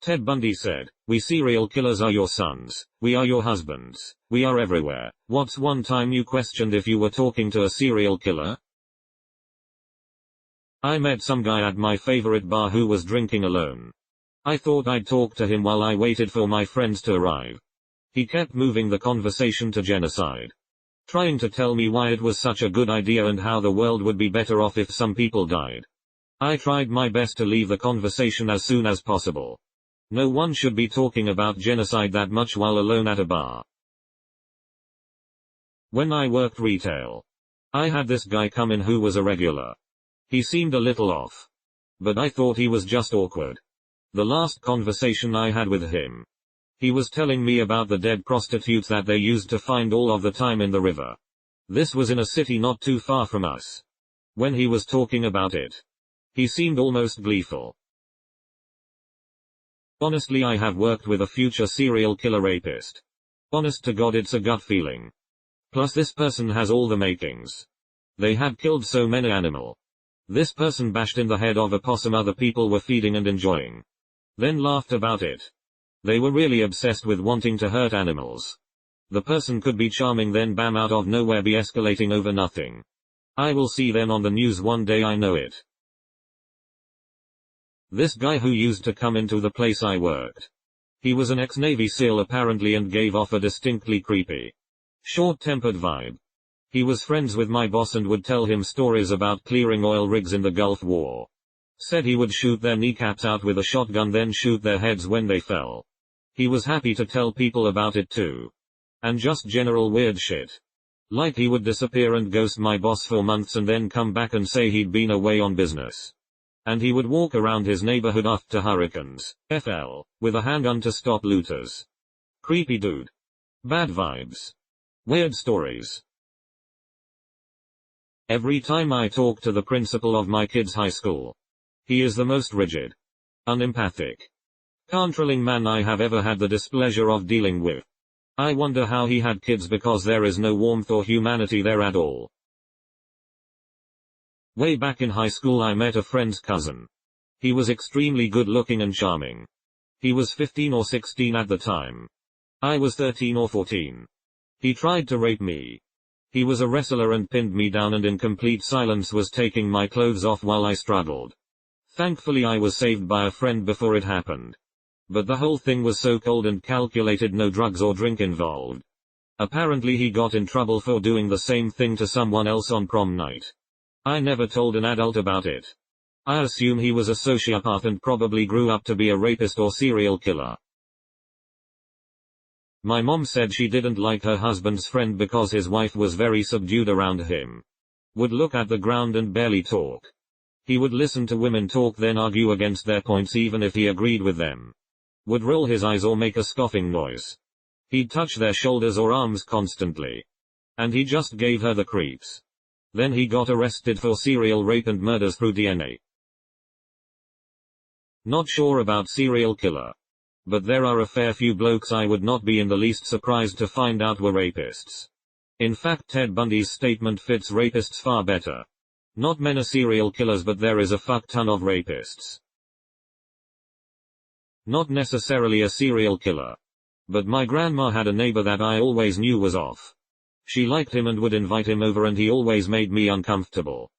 Ted Bundy said, "We serial killers are your sons. We are your husbands. We are everywhere." What's one time you questioned if you were talking to a serial killer? I met some guy at my favorite bar who was drinking alone. I thought I'd talk to him while I waited for my friends to arrive. He kept moving the conversation to genocide, trying to tell me why it was such a good idea and how the world would be better off if some people died. I tried my best to leave the conversation as soon as possible. No one should be talking about genocide that much while alone at a bar. When I worked retail, I had this guy come in who was a regular. He seemed a little off, but I thought he was just awkward. The last conversation I had with him, he was telling me about the dead prostitutes that they used to find all of the time in the river. This was in a city not too far from us. When he was talking about it, he seemed almost gleeful. Honestly, I have worked with a future serial killer rapist. Honest to God, it's a gut feeling. Plus this person has all the makings. They had killed so many animals. This person bashed in the head of a possum other people were feeding and enjoying. Then laughed about it. They were really obsessed with wanting to hurt animals. The person could be charming, then bam, out of nowhere be escalating over nothing. I will see them on the news one day, I know it. This guy who used to come into the place I worked. He was an ex-Navy SEAL apparently and gave off a distinctly creepy, short-tempered vibe. He was friends with my boss and would tell him stories about clearing oil rigs in the Gulf War. Said he would shoot their kneecaps out with a shotgun then shoot their heads when they fell. He was happy to tell people about it too. And just general weird shit. Like he would disappear and ghost my boss for months and then come back and say he'd been away on business. And he would walk around his neighborhood after hurricanes, FL, with a handgun to stop looters. Creepy dude. Bad vibes. Weird stories. Every time I talk to the principal of my kid's high school, he is the most rigid, unempathic, controlling man I have ever had the displeasure of dealing with. I wonder how he had kids because there is no warmth or humanity there at all. Way back in high school I met a friend's cousin. He was extremely good looking and charming. He was 15 or 16 at the time. I was 13 or 14. He tried to rape me. He was a wrestler and pinned me down and in complete silence was taking my clothes off while I struggled. Thankfully I was saved by a friend before it happened. But the whole thing was so cold and calculated, no drugs or drink involved. Apparently he got in trouble for doing the same thing to someone else on prom night. I never told an adult about it. I assume he was a sociopath and probably grew up to be a rapist or serial killer. My mom said she didn't like her husband's friend because his wife was very subdued around him. Would look at the ground and barely talk. He would listen to women talk then argue against their points even if he agreed with them. Would roll his eyes or make a scoffing noise. He'd touch their shoulders or arms constantly. And he just gave her the creeps. Then he got arrested for serial rape and murders through DNA. Not sure about serial killer. But there are a fair few blokes I would not be in the least surprised to find out were rapists. In fact, Ted Bundy's statement fits rapists far better. Not many serial killers, but there is a fuck ton of rapists. Not necessarily a serial killer. But my grandma had a neighbor that I always knew was off. She liked him and would invite him over and he always made me uncomfortable.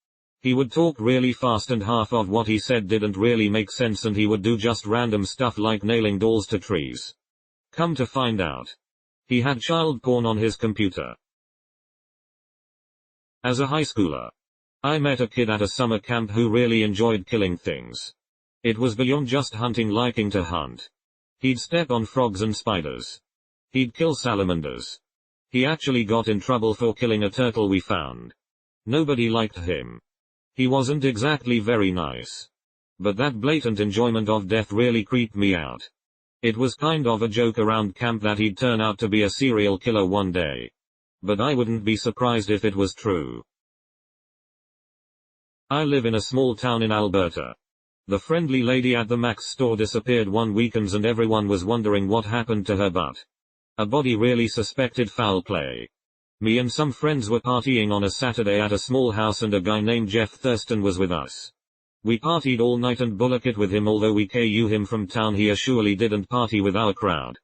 He would talk really fast and half of what he said didn't really make sense and he would do just random stuff like nailing dolls to trees. Come to find out, he had child porn on his computer. As a high schooler, I met a kid at a summer camp who really enjoyed killing things. It was beyond just hunting, liking to hunt. He'd step on frogs and spiders. He'd kill salamanders. He actually got in trouble for killing a turtle we found. Nobody liked him. He wasn't exactly very nice. But that blatant enjoyment of death really creeped me out. It was kind of a joke around camp that he'd turn out to be a serial killer one day. But I wouldn't be surprised if it was true. I live in a small town in Alberta. The friendly lady at the Mac's store disappeared one weekend and everyone was wondering what happened to her, but a body really suspected foul play. Me and some friends were partying on a Saturday at a small house and a guy named Jeff Thurston was with us. We partied all night and bullock it with him, although we KU him from town. He surely didn't party with our crowd.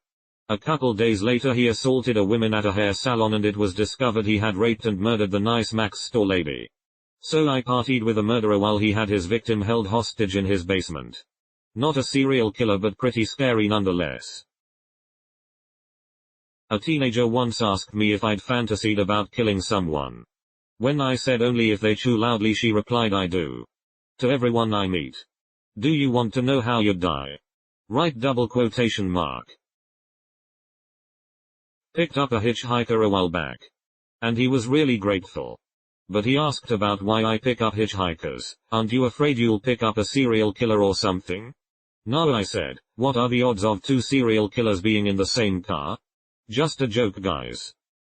A couple days later he assaulted a woman at a hair salon and it was discovered he had raped and murdered the nice Max store lady. So I partied with a murderer while he had his victim held hostage in his basement. Not a serial killer, but pretty scary nonetheless. A teenager once asked me if I'd fantasied about killing someone. When I said only if they chew loudly, she replied, I do. To everyone I meet. Do you want to know how you'd die? Right, double quotation mark. Picked up a hitchhiker a while back. And he was really grateful. But he asked about why I pick up hitchhikers. Aren't you afraid you'll pick up a serial killer or something? No, I said. What are the odds of 2 serial killers being in the same car? Just a joke, guys.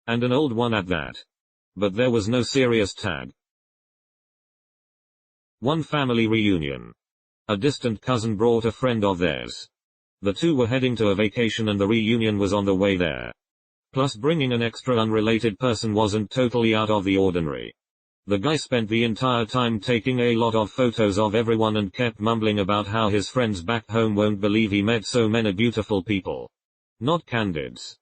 And an old one at that. But there was no serious tag. One family reunion. A distant cousin brought a friend of theirs. The two were heading to a vacation and the reunion was on the way there. Plus bringing an extra unrelated person wasn't totally out of the ordinary. The guy spent the entire time taking a lot of photos of everyone and kept mumbling about how his friends back home won't believe he met so many beautiful people. Not candids.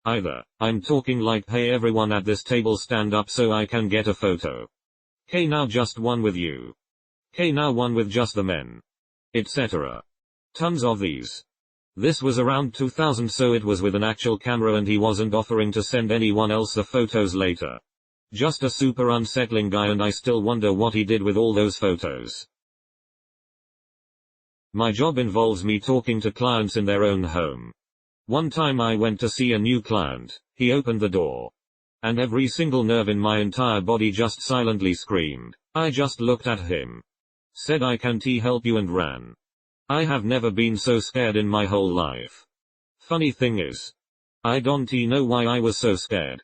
Either. I'm talking like, hey everyone at this table stand up so I can get a photo. Okay, now just one with you. Okay, now one with just the men. Etc. Tons of these. This was around 2000, so it was with an actual camera and he wasn't offering to send anyone else the photos later. Just a super unsettling guy, and I still wonder what he did with all those photos. My job involves me talking to clients in their own home. One time I went to see a new client. He opened the door. And every single nerve in my entire body just silently screamed. I just looked at him. Said, I can't help you, and ran. I have never been so scared in my whole life. Funny thing is, I don't know why I was so scared.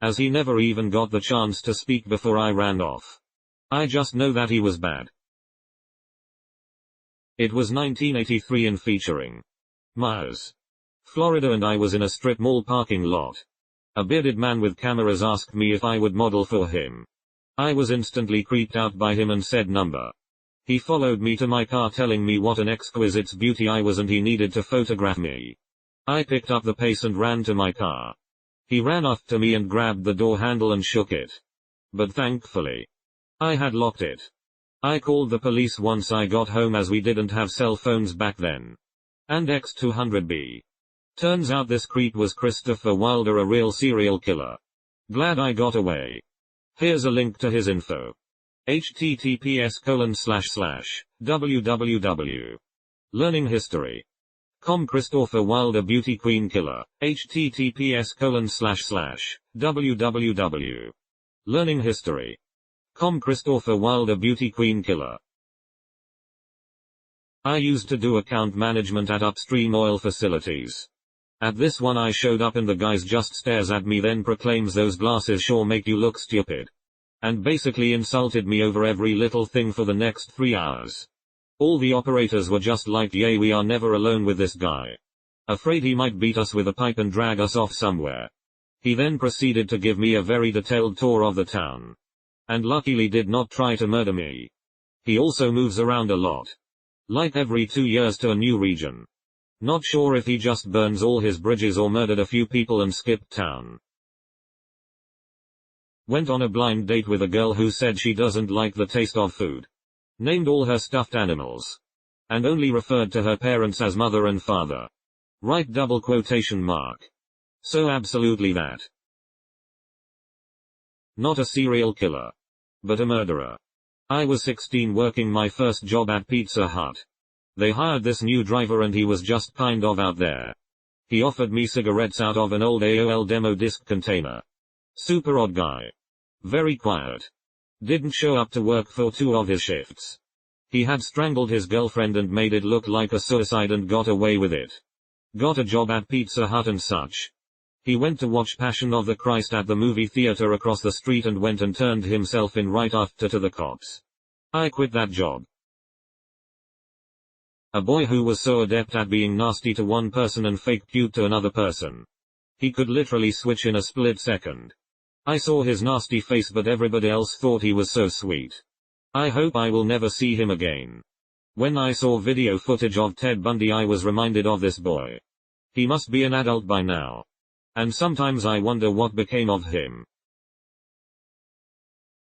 As he never even got the chance to speak before I ran off. I just know that he was bad. It was 1983 and featuring Myers, Florida, and I was in a strip mall parking lot. A bearded man with cameras asked me if I would model for him. I was instantly creeped out by him and said number. He followed me to my car telling me what an exquisite beauty I was and he needed to photograph me. I picked up the pace and ran to my car. He ran after me and grabbed the door handle and shook it. But thankfully, I had locked it. I called the police once I got home, as we didn't have cell phones back then. And X200B. Turns out this creep was Christopher Wilder, a real serial killer. Glad I got away. Here's a link to his info. https://www. Learning history. Christopher Wilder Beauty Queen Killer. https://www. Learning history. Christopher Wilder Beauty Queen Killer. I used to do account management at upstream oil facilities. At this one I showed up and the guy just stares at me, then proclaims, those glasses sure make you look stupid. And basically insulted me over every little thing for the next 3 hours. All the operators were just like, yay, we are never alone with this guy. Afraid he might beat us with a pipe and drag us off somewhere. He then proceeded to give me a very detailed tour of the town. And luckily did not try to murder me. He also moves around a lot. Like every 2 years to a new region. Not sure if he just burns all his bridges or murdered a few people and skipped town. Went on a blind date with a girl who said she doesn't like the taste of food. Named all her stuffed animals. And only referred to her parents as mother and father. Right, double quotation mark. So absolutely that. Not a serial killer. But a murderer. I was 16 working my first job at Pizza Hut. They hired this new driver and he was just kind of out there. He offered me cigarettes out of an old AOL demo disc container. Super odd guy. Very quiet. Didn't show up to work for 2 of his shifts. He had strangled his girlfriend and made it look like a suicide and got away with it. Got a job at Pizza Hut and such. He went to watch Passion of the Christ at the movie theater across the street and went and turned himself in right after to the cops. I quit that job. A boy who was so adept at being nasty to one person and fake cute to another person. He could literally switch in a split second. I saw his nasty face, but everybody else thought he was so sweet. I hope I will never see him again. When I saw video footage of Ted Bundy, I was reminded of this boy. He must be an adult by now. And sometimes I wonder what became of him.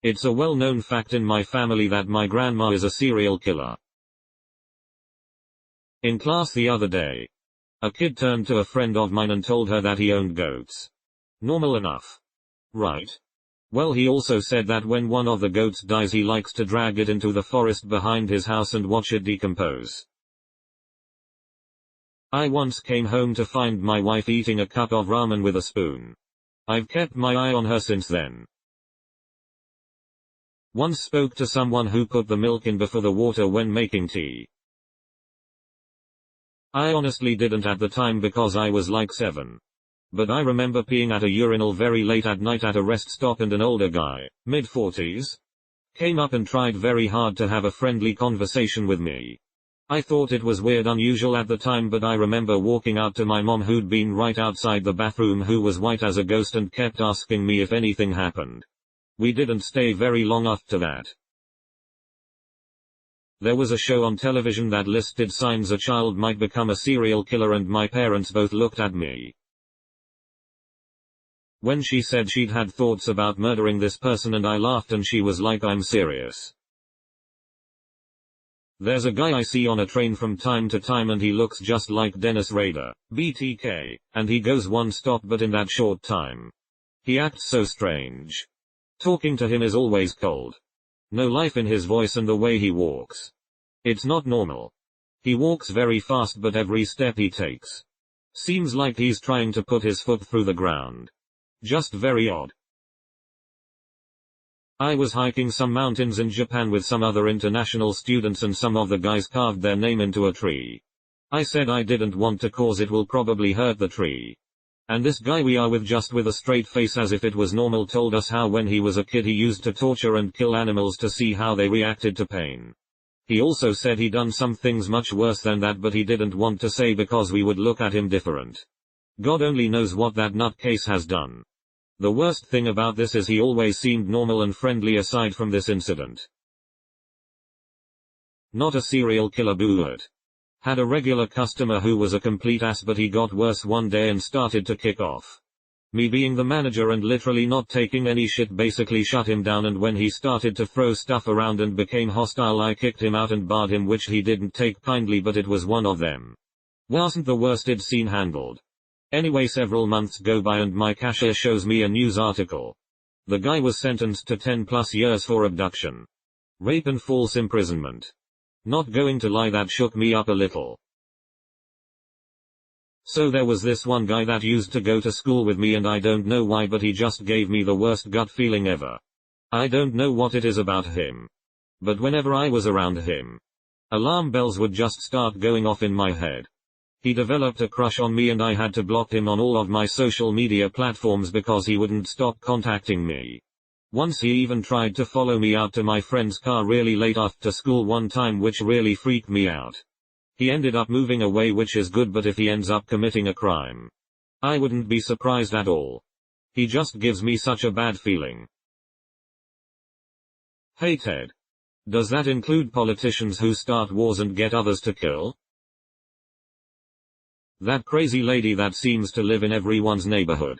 It's a well-known fact in my family that my grandma is a serial killer. In class the other day, a kid turned to a friend of mine and told her that he owned goats. Normal enough. Right? Well, he also said that when one of the goats dies he likes to drag it into the forest behind his house and watch it decompose. I once came home to find my wife eating a cup of ramen with a spoon. I've kept my eye on her since then. Once spoke to someone who put the milk in before the water when making tea. I honestly didn't at the time because I was like 7. But I remember peeing at a urinal very late at night at a rest stop and an older guy, mid-40s, came up and tried very hard to have a friendly conversation with me. I thought it was weird, unusual at the time, but I remember walking out to my mom who'd been right outside the bathroom, who was white as a ghost and kept asking me if anything happened. We didn't stay very long after that. There was a show on television that listed signs a child might become a serial killer, and my parents both looked at me. When she said she'd had thoughts about murdering this person, and I laughed and she was like, "I'm serious." There's a guy I see on a train from time to time and he looks just like Dennis Rader, BTK, and he goes one stop but in that short time. He acts so strange. Talking to him is always cold. No life in his voice and the way he walks. It's not normal. He walks very fast but every step he takes seems like he's trying to put his foot through the ground. Just very odd. I was hiking some mountains in Japan with some other international students and some of the guys carved their name into a tree. I said I didn't want to cause it will probably hurt the tree. And this guy we are with, just with a straight face as if it was normal, told us how when he was a kid he used to torture and kill animals to see how they reacted to pain. He also said he'd done some things much worse than that, but he didn't want to say because we would look at him different. God only knows what that nutcase has done. The worst thing about this is he always seemed normal and friendly aside from this incident. Not a serial killer, boo-it. Had a regular customer who was a complete ass, but he got worse one day and started to kick off. Me being the manager and literally not taking any shit basically shut him down, and when he started to throw stuff around and became hostile I kicked him out and barred him, which he didn't take kindly, but it was one of them. Wasn't the worst I'd seen handled. Anyway, several months go by and my cashier shows me a news article. The guy was sentenced to 10+ years for abduction, rape and false imprisonment. Not going to lie, that shook me up a little. So there was this one guy that used to go to school with me, and I don't know why, but he just gave me the worst gut feeling ever. I don't know what it is about him, but whenever I was around him, alarm bells would just start going off in my head. He developed a crush on me and I had to block him on all of my social media platforms because he wouldn't stop contacting me. Once he even tried to follow me out to my friend's car really late after school one time, which really freaked me out. He ended up moving away, which is good, but if he ends up committing a crime, I wouldn't be surprised at all. He just gives me such a bad feeling. Hey Ted. Does that include politicians who start wars and get others to kill? That crazy lady that seems to live in everyone's neighborhood.